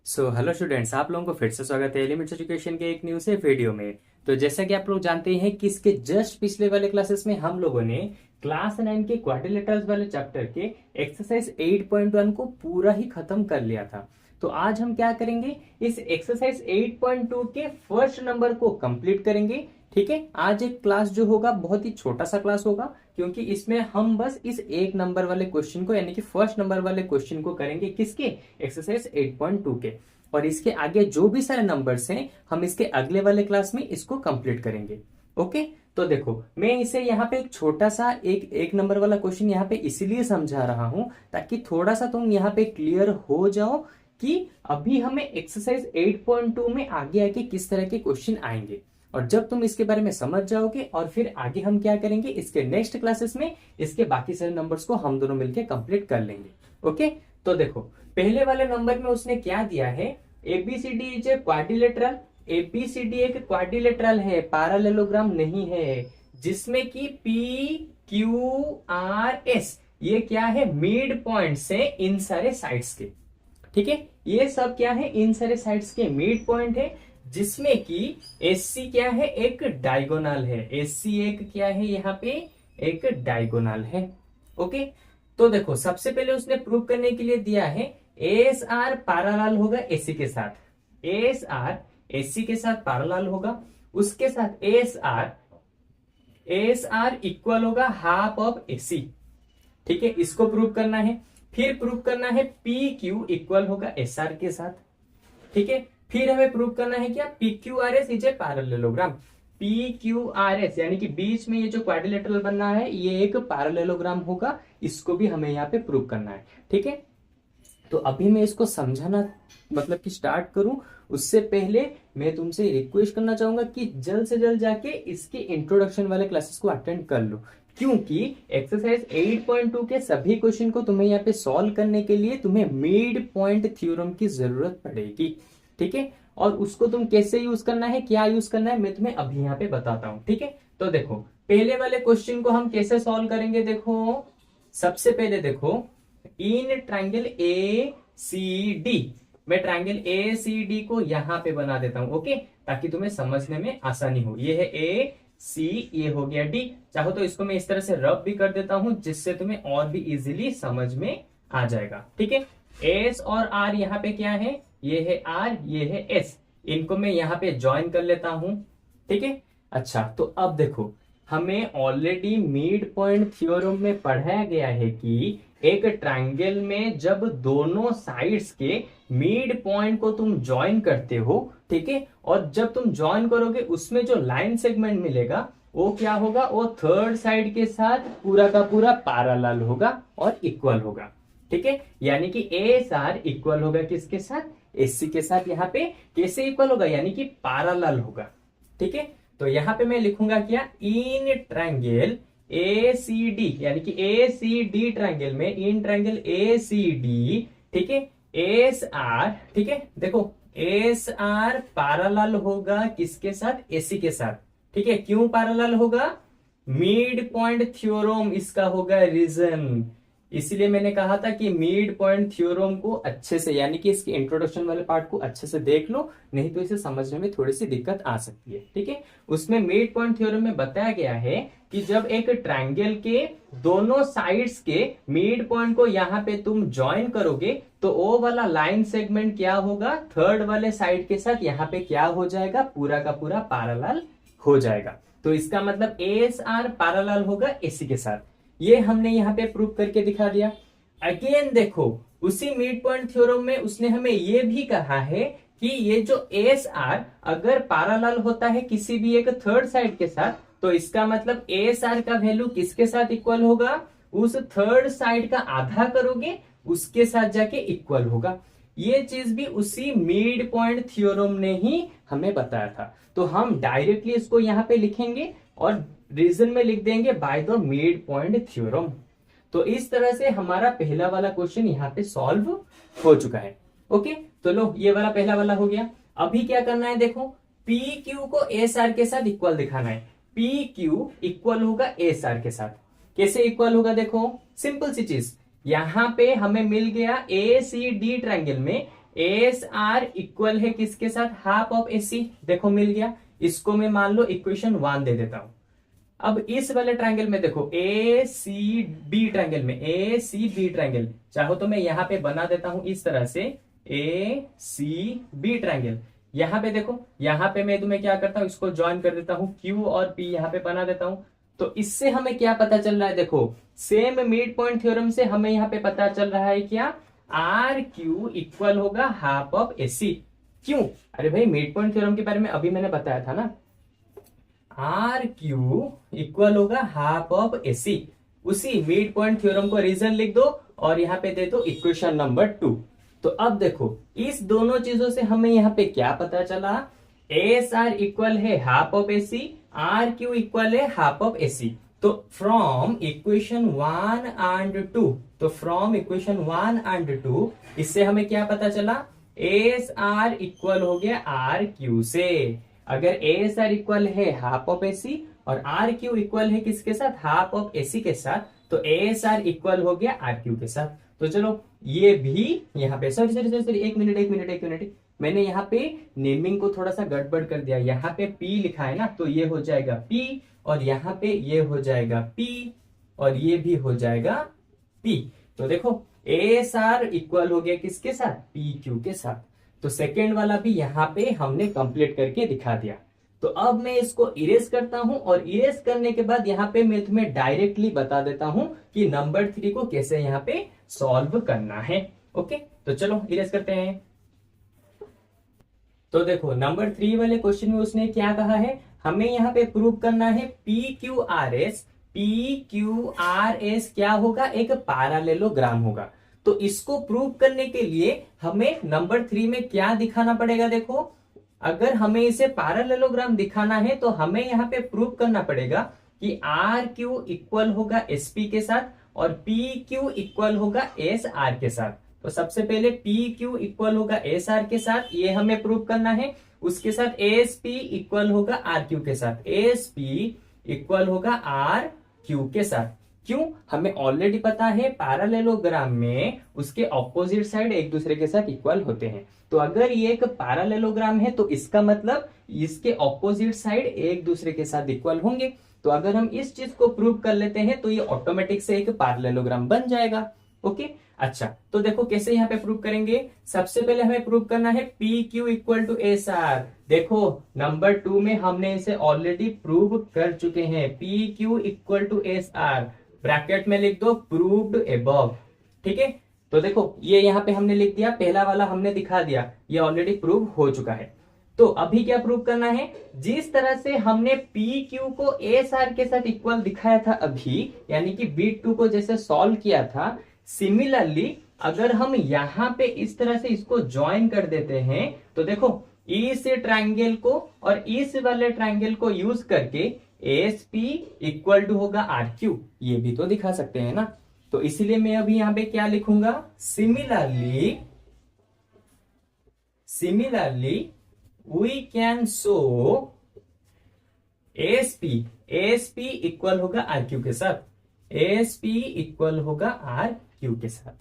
Hello students, आप लोगों को फिर से स्वागत है एलिमेंट्स एजुकेशन के एक न्यू से वीडियो में। तो जैसा कि आप लोग जानते हैं कि इसके जस्ट पिछले वाले क्लासेस में हम लोगों ने क्लास 9 के क्वाड्रिलेटरल्स वाले चैप्टर के एक्सरसाइज 8.1 को पूरा ही खत्म कर लिया था। तो आज हम क्या करेंगे, इस एक्सरसाइज 8.2 के फर्स्ट नंबर को कंप्लीट करेंगे। ठीक है, आज एक क्लास जो होगा बहुत ही छोटा सा क्लास होगा, क्योंकि इसमें हम बस इस एक नंबर वाले क्वेश्चन को यानी कि फर्स्ट नंबर वाले क्वेश्चन को करेंगे। किसके? एक्सरसाइज 8.2 के। और इसके आगे जो भी सारे नंबर्स हैं हम इसके अगले वाले क्लास में इसको कंप्लीट करेंगे। ओके, तो देखो मैं इसे यहाँ पे एक छोटा सा एक नंबर वाला क्वेश्चन यहाँ पे इसीलिए समझा रहा हूं ताकि थोड़ा सा तुम यहाँ पे क्लियर हो जाओ कि अभी हमें एक्सरसाइज 8.2 में आगे आगे किस तरह के क्वेश्चन आएंगे। और जब तुम इसके बारे में समझ जाओगे और फिर आगे हम क्या करेंगे, इसके नेक्स्ट क्लासेस में इसके बाकी सारे नंबर्स को हम दोनों मिलकर कंप्लीट कर लेंगे। ओके, तो देखो पहले वाले नंबर में उसने क्या दिया है, A B C D is a quadrilateral. A B C D एक क्वाड्रिलेटरल है, पैरेललोग्राम नहीं है, जिसमें कि पी क्यू आर एस ये क्या है, मिड पॉइंट से इन सारे साइड्स के। ठीक है, ये सब क्या है, इन सारे साइड्स के मिड पॉइंट है, जिसमें कि एससी क्या है, एक डायगोनल है। एससी एक क्या है, यहाँ पे एक डायगोनल है। ओके, तो देखो सबसे पहले उसने प्रूव करने के लिए दिया है एस आर पैरेलल होगा एसी के साथ। एस आर एसी के साथ पैरेलल होगा, उसके साथ एस आर इक्वल होगा हाफ ऑफ एसी। ठीक है, इसको प्रूव करना है। फिर प्रूव करना है पी क्यू इक्वल होगा एस आर के साथ। ठीक है, फिर हमें प्रूव करना है क्या, P Q R S is a parallelogram. P Q R S यानी कि बीच में ये जो क्वाड्रिलेटरल बनना है ये एक पैरेललोग्राम होगा, इसको भी हमें यहाँ पे प्रूव करना है। ठीक है, तो अभी मैं इसको समझाना मतलब कि स्टार्ट करूं उससे पहले मैं तुमसे रिक्वेस्ट करना चाहूंगा कि जल्द से जल्द जाके इसके इंट्रोडक्शन वाले क्लासेस को अटेंड कर लो, क्योंकि एक्सरसाइज 8.2 के सभी क्वेश्चन को तुम्हें यहाँ पे सॉल्व करने के लिए तुम्हें मिड पॉइंट थ्योरम की जरूरत पड़ेगी। ठीक है, और उसको तुम कैसे यूज करना है, क्या यूज करना है, मैं तुम्हें अभी यहाँ पे बताता हूँ। ठीक है, तो देखो पहले वाले क्वेश्चन को हम कैसे सॉल्व करेंगे। देखो सबसे पहले देखो, in triangle A C D, मैं ट्राइंगल ए सी डी को यहां पे बना देता हूं। ओके, ताकि तुम्हें समझने में आसानी हो। ये है ए सी, ये हो गया डी। चाहो तो इसको मैं इस तरह से रब भी कर देता हूं, जिससे तुम्हें और भी इजीली समझ में आ जाएगा। ठीक है, एस और आर यहाँ पे क्या है, ये है आर, ये है एस, इनको मैं यहाँ पे ज्वाइन कर लेता हूं। ठीक है, अच्छा तो अब देखो हमें ऑलरेडी मिड पॉइंट थ्योरम में पढ़ाया गया है कि एक ट्रायंगल में जब दोनों साइड्स के मिड पॉइंट को तुम ज्वाइन करते हो, ठीक है, और जब तुम ज्वाइन करोगे उसमें जो लाइन सेगमेंट मिलेगा वो क्या होगा, वो थर्ड साइड के साथ पूरा का पूरा पैरेलल होगा और इक्वल होगा। ठीक है, यानी कि एस आर इक्वल होगा किसके साथ, एससी के साथ। यहाँ पे कैसे इक्वल होगा, यानी कि पैरेलल होगा। ठीक है, तो यहां पे मैं लिखूंगा क्या, in triangle A C D, यानी कि ए सी डी ट्रायंगल में, in triangle A C D, ठीक है, एस आर, ठीक है, देखो एस आर पैरेलल होगा किसके साथ, एसी के साथ। ठीक है, क्यों पैरेलल होगा, मिड पॉइंट थ्योरम इसका होगा रीजन। इसलिए मैंने कहा था कि मिड पॉइंट थ्योरम को अच्छे से यानी कि इसके इंट्रोडक्शन वाले पार्ट को अच्छे से देख लो, नहीं तो इसे समझने में थोड़ी सी दिक्कत आ सकती है। ठीक है, उसमें मिड पॉइंट थ्योरम में बताया गया है कि जब एक ट्रायंगल के दोनों साइड्स के मिड पॉइंट को यहाँ पे तुम ज्वाइन करोगे तो वो वाला लाइन सेगमेंट क्या होगा, थर्ड वाले साइड के साथ यहाँ पे क्या हो जाएगा, पूरा का पूरा पैरेलल हो जाएगा। तो इसका मतलब एस आर पैरेलल होगा एसी के साथ। ये हमने यहाँ पे प्रूव करके दिखा दिया। अगेन देखो उसी मिड पॉइंट थ्योरम में उसने हमें ये भी कहा है कि ये जो एस आर अगर पैरेलल होता है किसी भी एक थर्ड साइड के साथ, तो इसका मतलब एस आर का वैल्यू किसके साथ इक्वल होगा, उस थर्ड साइड का आधा करोगे उसके साथ जाके इक्वल होगा। ये चीज भी उसी मिड पॉइंट थ्योरम ने ही हमें बताया था। तो हम डायरेक्टली इसको यहाँ पे लिखेंगे और रीजन में लिख देंगे by the mid point theorem. तो इस तरह से हमारा पहला वाला क्वेश्चन यहाँ पे सॉल्व हो चुका है। ओके, तो लो ये वाला पहला वाला हो गया। अभी क्या करना है, देखो पी क्यू को एस आर के साथ इक्वल दिखाना है। पी क्यू इक्वल होगा एस आर के साथ। कैसे इक्वल होगा, देखो सिंपल सी चीज, यहां पे हमें मिल गया ए सी डी ट्रायंगल में एस आर इक्वल है किसके साथ, हाफ ऑफ ए सी। देखो मिल गया, इसको मैं मान लो इक्वेशन 1 दे देता हूं। अब इस वाले ट्रायंगल में देखो ए सी बी ट्रायंगल में, ए सी बी ट्रायंगल, चाहो तो मैं यहां पे बना देता हूं इस तरह से, ए सी बी ट्रायंगल। यहां पे देखो, यहां पे मैं तुम्हें क्या करता हूं, इसको ज्वाइन कर देता हूं, क्यू और पी यहां पे बना देता हूं। तो इससे हमें क्या पता चल रहा है, देखो सेम मिड पॉइंट थ्योरम से हमें यहां पे पता चल रहा है क्या, आर क्यू इक्वल होगा हाफ ऑफ ए सी। क्यों, अरे भाई मिड पॉइंट थ्योरम के बारे में अभी मैंने बताया था ना, आर क्यू इक्वल होगा हाफ ऑफ ए सी। उसी मिड पॉइंट थ्योरम को रीजन लिख दो और यहां पे दे दो इक्वेशन नंबर 2। तो अब देखो इस दोनों चीजों से हमें यहाँ पे क्या पता चला, एस आर इक्वल है half of A C, R Q equal है हाफ ऑफ ए सी। तो फ्रॉम इक्वेशन 1 एंड 2, तो फ्रॉम इक्वेशन 1 एंड 2 इससे हमें क्या पता चला, एस आर इक्वल हो गया आर क्यू से। अगर एस आर इक्वल है हाफ ऑफ ए सी और आर क्यू इक्वल है किसके साथ, हाफ ऑफ ए सी के साथ, तो एस आर इक्वल हो गया आर क्यू के साथ। तो चलो ये भी यहाँ पे, सॉरी एक मिनट, मैंने यहाँ पे नेमिंग को थोड़ा सा गड़बड़ कर दिया। यहाँ पे P लिखा है ना, तो ये हो जाएगा P, और यहाँ पे ये हो जाएगा P, और ये भी हो जाएगा P। तो देखो एस आर इक्वल हो गया किसके साथ, पी क्यू के साथ। तो सेकेंड वाला भी यहाँ पे हमने कंप्लीट करके दिखा दिया। तो अब मैं इसको इरेज करता हूं, और इरेज करने के बाद यहाँ पे मैं तुम्हें डायरेक्टली बता देता हूं कि नंबर 3 को कैसे यहाँ पे सॉल्व करना है। ओके, तो चलो इरेज करते हैं। तो देखो नंबर 3 वाले क्वेश्चन में उसने क्या कहा है, हमें यहाँ पे प्रूव करना है P Q R S. P Q R S क्या होगा, एक पैरेललोग्राम होगा। तो इसको प्रूव करने के लिए हमें नंबर 3 में क्या दिखाना पड़ेगा, देखो अगर हमें इसे पैरेललोग्राम दिखाना है तो हमें यहाँ पे प्रूव करना पड़ेगा कि आर क्यू इक्वल होगा एस पी के साथ और पी क्यू इक्वल होगा एस आर के साथ। तो सबसे पहले पी क्यू इक्वल होगा एस आर के साथ, ये हमें प्रूव करना है। उसके साथ एस पी इक्वल होगा आर क्यू के साथ, एस पी इक्वल होगा आर क्यू के साथ। क्यों, हमें ऑलरेडी पता है पैरेललोग्राम में उसके ऑपोजिट साइड एक दूसरे के साथ इक्वल होते हैं। तो अगर ये एक पैरेललोग्राम है तो इसका मतलब इसके ऑपोजिट साइड एक दूसरे के साथ इक्वल होंगे। तो अगर हम इस चीज को प्रूव कर लेते हैं तो ये ऑटोमेटिक से एक पैरेललोग्राम बन जाएगा। ओके, अच्छा तो देखो कैसे यहाँ पे प्रूव करेंगे। सबसे पहले हमें प्रूव करना है P Q equal to S R. देखो नंबर 2 में हमने इसे ऑलरेडी प्रूव कर चुके हैं, P Q equal to S R, bracket में लिख दो प्रूव्ड अबव। ठीक है, तो देखो ये यहाँ पे हमने लिख दिया, पहला वाला हमने दिखा दिया, ये ऑलरेडी प्रूव हो चुका है। तो अभी क्या प्रूव करना है, जिस तरह से हमने पी क्यू को एस आर के साथ इक्वल दिखाया था अभी, यानी कि बीट 2 को जैसे सॉल्व किया था, सिमिलरली अगर हम यहाँ पे इस तरह से इसको ज्वाइन कर देते हैं तो देखो इस ट्रायंगल को और इस वाले ट्रायंगल को यूज करके एस पी इक्वल टू होगा आर क्यू, ये भी तो दिखा सकते हैं ना। तो इसलिए मैं अभी यहां पे क्या लिखूंगा, similarly we can show S P equal होगा आर क्यू के साथ, एस पी इक्वल होगा आर क्यू के साथ।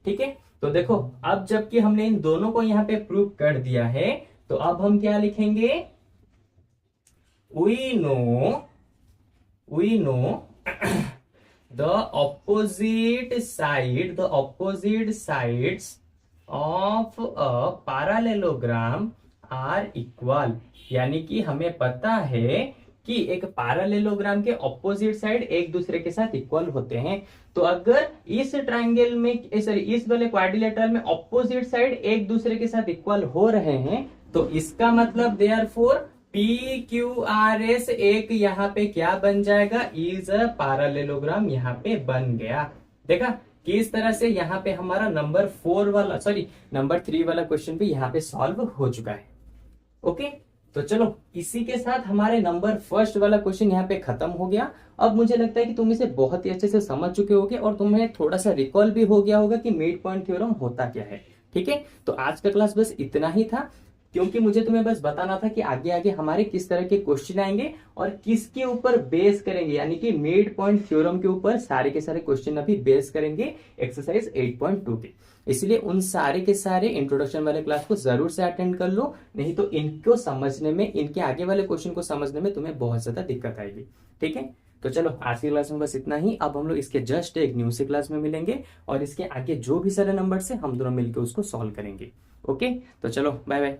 ठीक है, तो देखो अब जबकि हमने इन दोनों को यहां पे प्रूव कर दिया है तो अब हम क्या लिखेंगे, we know the opposite sides of a parallelogram are equal। यानी कि हमें पता है कि एक पैरेललोग्राम के ऑपोजिट साइड एक दूसरे के साथ इक्वल होते हैं। तो अगर इस ट्रायंगल में इस वाले क्वाड्रिलेटरल में ऑपोजिट साइड एक दूसरे के साथ इक्वल हो रहे हैं तो इसका मतलब therefore P Q R S एक यहाँ पे क्या बन जाएगा, इज अ पैरेललोग्राम यहाँ पे बन गया। देखा किस तरह से यहाँ पे हमारा नंबर 3 वाला क्वेश्चन भी यहाँ पे सॉल्व हो चुका है। ओके, तो चलो इसी के साथ हमारे नंबर 1 वाला क्वेश्चन यहाँ पे खत्म हो गया। अब मुझे लगता है कि तुम इसे बहुत ही अच्छे से समझ चुके होगे और तुम्हें थोड़ा सा रिकॉल भी हो गया होगा कि मिड पॉइंट थ्योरम होता क्या है। ठीक है, तो आज का क्लास बस इतना ही था। क्योंकि मुझे तुम्हें बस बताना था कि आगे आगे हमारे किस तरह के क्वेश्चन आएंगे और किसके ऊपर बेस करेंगे, यानी कि मिड पॉइंट थ्योरम के ऊपर सारे के सारे क्वेश्चन अभी बेस करेंगे एक्सरसाइज 8.2 पे। इसलिए उन सारे के सारे इंट्रोडक्शन वाले क्लास को जरूर से अटेंड कर लो, नहीं तो इनको समझने में, इनके आगे वाले क्वेश्चन को समझने में तुम्हें बहुत ज्यादा दिक्कत आएगी। ठीक है, तो चलो आज की क्लास में बस इतना ही। अब हम लोग इसके जस्ट एक न्यू से क्लास में मिलेंगे और इसके आगे जो भी सारे नंबर से हम दोनों मिलकर उसको सॉल्व करेंगे। ओके, तो चलो बाय बाय।